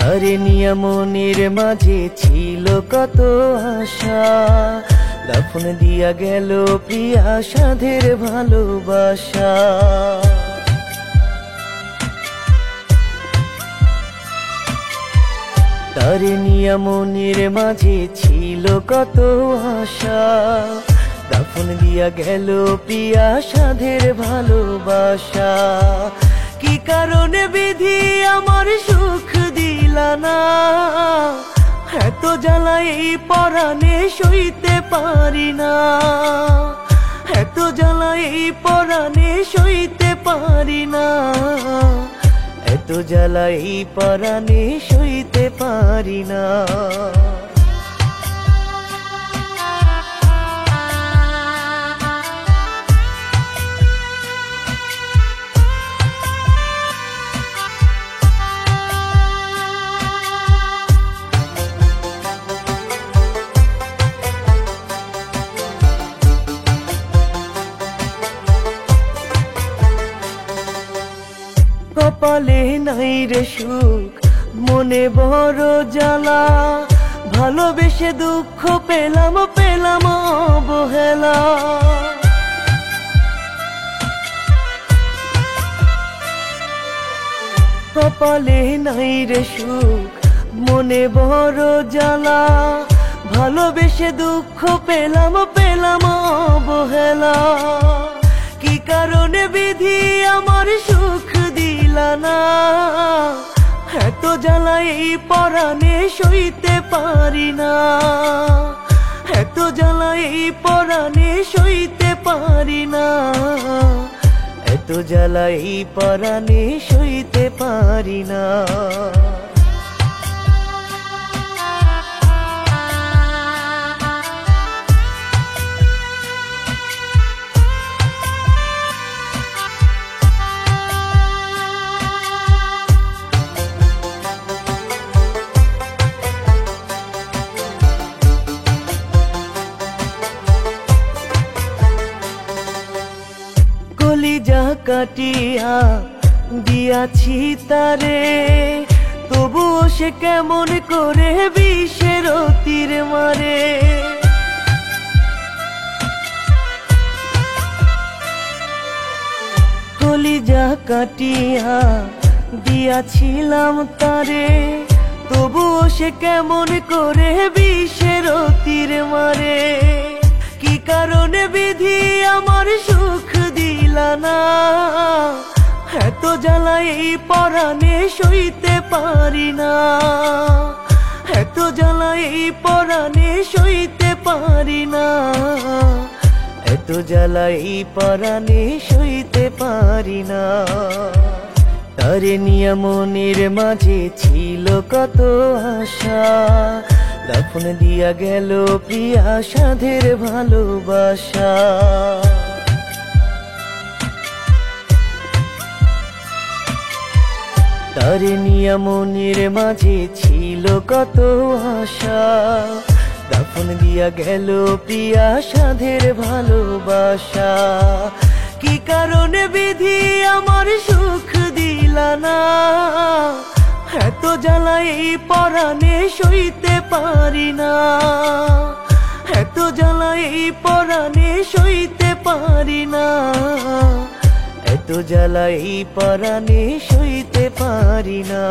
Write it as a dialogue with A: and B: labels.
A: তারে নিয়া মনের মাঝে ছিল কত আশা, দাফন দিয়া গেল প্রিয়া সাধের ভালোবাসা। তারে নিয়া মনের মাঝে ছিল কত আশা, দাফন দিয়া গেল প্রিয়া সাধের ভালোবাসা। কি কারণে বিধি আমার সুখ দিলা না, এত জ্বালা এই পরাণে সইতে পারি না, এত জ্বালা এই পরাণে সইতে পারি না, এত জ্বালা এই পরাণে সইতে পারি না। কপালে নাই রে সুখ, মনে বড় জ্বালা, ভালোবেসে দুঃখ পেলাম পেলাম অবহেলা। কপালে নাই রে সুখ, মনে বড় জ্বালা, ভালোবেসে দুঃখ পেলাম পেলাম অবহেলা। কি কারণে বিধি আমার সুখ দিলা না, এত জ্বালা এই পরাণে সইতে পারি না, এত জ্বালা এই পরাণে সইতে পারি না, এত জ্বালা এই পরাণে সইতে পারি না। কলিজা কাটিয়া দিয়াছি তারে, তবুও সে কেমন করে বিষের তীর মারে। কলিজা কাটিয়া দিয়াছিলাম তারে, তবুও সে কেমন করে বিষের তীর মারে। কি কারণে বিধি আমার সুখ দিলা না, এত জ্বালা এই পরাণে সইতে পারি না, এত জ্বালা এই পরাণে সইতে পারি না, এত জ্বালা এই পরাণে সইতে পারি না। তারে নিয়া মনের মাঝে ছিল কত আশা, দাফন দিয়া গেল প্রিয়া সাধের ভালোবাসা। তারে নিয়া মনের মাঝে ছিল কত আশা, দাফন দিয়া গেল প্রিয়া সাধের ভালোবাসা। কি কারণে বিধি আমার সুখ দিলা না, এত জ্বালা এই পরাণে সইতে পারি না, এত জ্বালা এই পরাণে সইতে পারি না, এত জ্বালা এই পরাণে সইতে পারি না।